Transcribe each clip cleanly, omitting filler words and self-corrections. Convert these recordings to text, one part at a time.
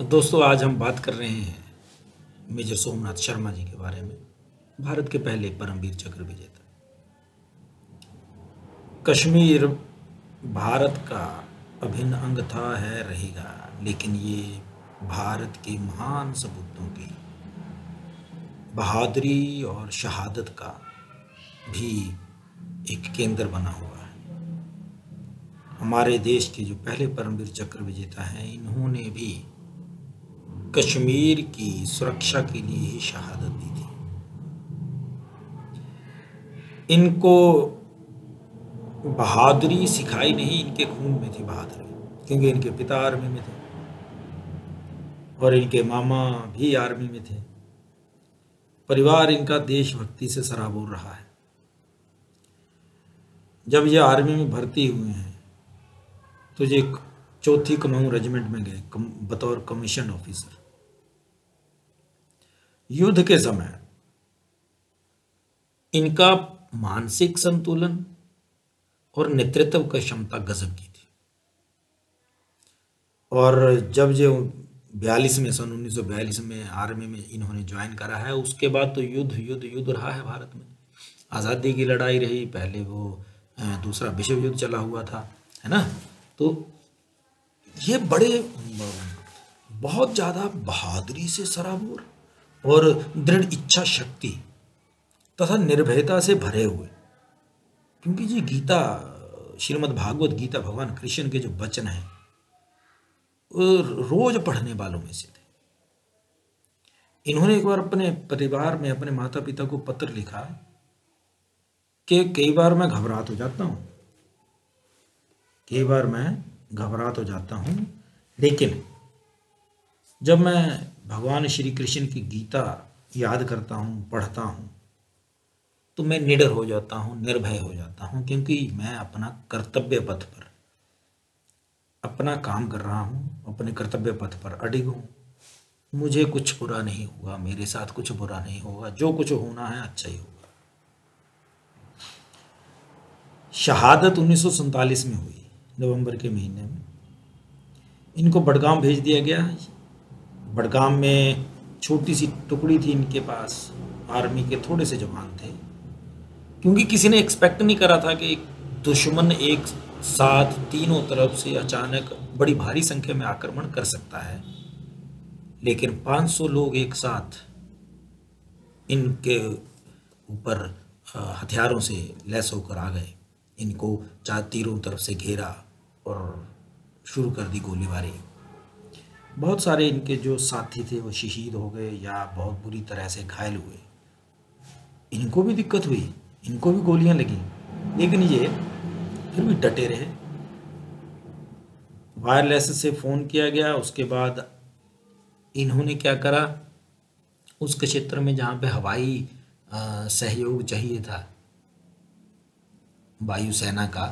दोस्तों, आज हम बात कर रहे हैं मेजर सोमनाथ शर्मा जी के बारे में। भारत के पहले परमवीर चक्र विजेता। कश्मीर भारत का अभिन्न अंग था, है, रहेगा, लेकिन ये भारत के महान सपूतों की बहादुरी और शहादत का भी एक केंद्र बना हुआ है। हमारे देश के जो पहले परमवीर चक्र विजेता हैं, इन्होंने भी कश्मीर की सुरक्षा के लिए ही शहादत दी थी। इनको बहादुरी सिखाई नहीं, इनके खून में थी बहादुरी, क्योंकि इनके पिता आर्मी में थे और इनके मामा भी आर्मी में थे। परिवार इनका देशभक्ति से सराबोर रहा है। जब ये आर्मी में भर्ती हुए हैं तो ये 4थी कुमाऊं रेजिमेंट में गए बतौर कमीशन ऑफिसर। युद्ध के समय इनका मानसिक संतुलन और नेतृत्व की क्षमता गजब की थी। और जब जो 42 में सन 1942 में आर्मी में इन्होंने ज्वाइन करा है, उसके बाद तो युद्ध युद्ध युद्ध रहा है भारत में। आज़ादी की लड़ाई रही, पहले वो दूसरा विश्व युद्ध चला हुआ था, है ना। तो ये बड़े बहुत ज़्यादा बहादुरी से सराबोर और दृढ़ इच्छा शक्ति तथा निर्भयता से भरे हुए, क्योंकि ये गीता, श्रीमद् भागवत गीता, भगवान कृष्ण के जो वचन हैं वो रोज पढ़ने वालों में से थे। इन्होंने एक बार अपने परिवार में अपने माता पिता को पत्र लिखा कि कई बार मैं घबराहट हो जाता हूँ, लेकिन जब मैं भगवान श्री कृष्ण की गीता याद करता हूँ, पढ़ता हूँ, तो मैं निडर हो जाता हूँ, निर्भय हो जाता हूँ, क्योंकि मैं अपना कर्तव्य पथ पर अपना काम कर रहा हूँ, अपने कर्तव्य पथ पर अडिग हूँ। मुझे कुछ बुरा नहीं होगा, मेरे साथ कुछ बुरा नहीं होगा, जो कुछ होना है अच्छा ही होगा। शहादत 1947 में हुई, नवंबर के महीने में। इनको बडगाम भेज दिया गया। बडगाम में छोटी सी टुकड़ी थी इनके पास, आर्मी के थोड़े से जवान थे, क्योंकि किसी ने एक्सपेक्ट नहीं करा था कि दुश्मन एक साथ तीनों तरफ से अचानक बड़ी भारी संख्या में आक्रमण कर सकता है। लेकिन 500 लोग एक साथ इनके ऊपर हथियारों से लैस होकर आ गए। इनको तीनों तरफ से घेरा और शुरू कर दी गोलीबारी। बहुत सारे इनके जो साथी थे वो शहीद हो गए या बहुत बुरी तरह से घायल हुए। इनको भी दिक्कत हुई, इनको भी गोलियां लगी, लेकिन ये फिर भी डटे रहे। वायरलेस से फ़ोन किया गया। उसके बाद इन्होंने क्या करा, उस क्षेत्र में जहाँ पे हवाई सहयोग चाहिए था वायुसेना का,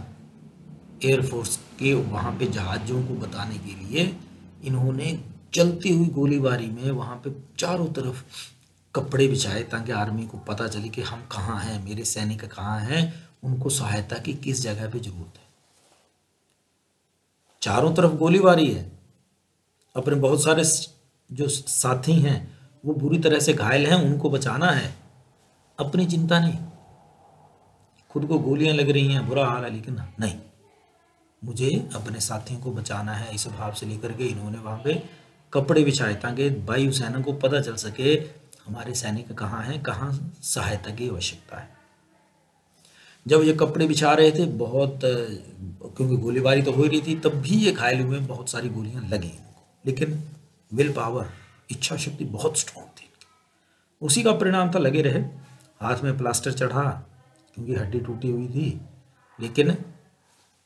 एयरफोर्स के, वहाँ पे जहाज़ों को बताने के लिए इन्होंने चलती हुई गोलीबारी में वहाँ पे चारों तरफ कपड़े बिछाए, ताकि आर्मी को पता चले कि हम कहाँ हैं, मेरे सैनिक कहाँ हैं, उनको सहायता की किस जगह पे जरूरत है। चारों तरफ गोलीबारी है। अपने बहुत सारे जो साथी हैं वो बुरी तरह से घायल हैं, उनको बचाना है, अपनी चिंता नहीं। खुद को गोलियां लग रही हैं, बुरा हाल है, लेकिन नहीं, मुझे अपने साथियों को बचाना है। इस भाव से लेकर के इन्होंने वहाँ पे कपड़े बिछाए, ताकि वायुसेना को पता चल सके हमारे सैनिक कहाँ हैं, कहाँ सहायता की आवश्यकता है। जब ये कपड़े बिछा रहे थे, बहुत, क्योंकि गोलीबारी तो हो ही रही थी, तब भी ये घायल हुए, बहुत सारी गोलियां लगी इनको, लेकिन विल पावर, इच्छा शक्ति बहुत स्ट्रांग थी। उसी का परिणाम था, लगे रहे। हाथ में प्लास्टर चढ़ा क्योंकि हड्डी टूटी हुई थी, लेकिन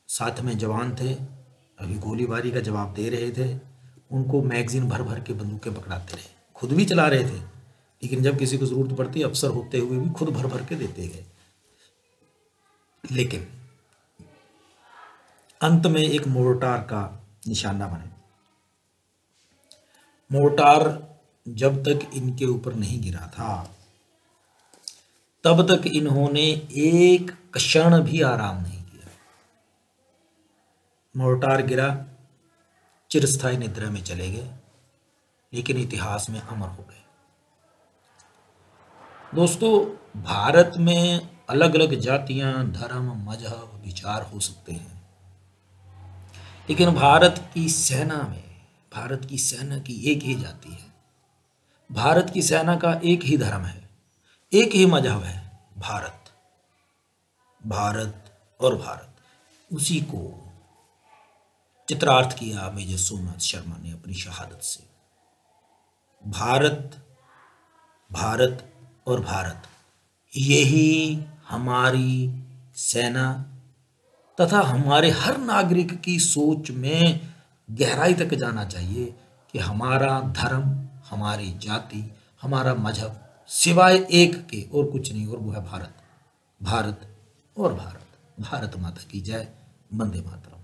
साथ में जवान थे, अभी गोलीबारी का जवाब दे रहे थे। उनको मैगजीन भर भर के बंदूकें पकड़ाते रहे, खुद भी चला रहे थे, लेकिन जब किसी को ज़रूरत पड़ती, अफसर होते हुए भी खुद भर भर के देते गए। लेकिन अंत में एक मोर्टार का निशाना बने। मोर्टार जब तक इनके ऊपर नहीं गिरा था, तब तक इन्होंने एक क्षण भी आराम नहीं किया। मोर्टार गिरा, चिरस्थायी निद्रा में चले गए। लेकिन इतिहास में अमर हो गए। दोस्तों, भारत में अलग अलग जातियां, धर्म, मजहब, विचार हो सकते हैं, लेकिन भारत की सेना की एक ही जाति है। भारत की सेना का एक ही धर्म है, एक ही मजहब है, भारत। भारत और भारत, उसी को चित्रार्थ किया मेजर सोमनाथ शर्मा ने अपनी शहादत से। भारत, भारत और भारत, यही हमारी सेना तथा हमारे हर नागरिक की सोच में गहराई तक जाना चाहिए कि हमारा धर्म, हमारी जाति, हमारा मजहब सिवाय एक के और कुछ नहीं, और वो है भारत। भारत और भारत। भारत माता की जय। वंदे मातरम।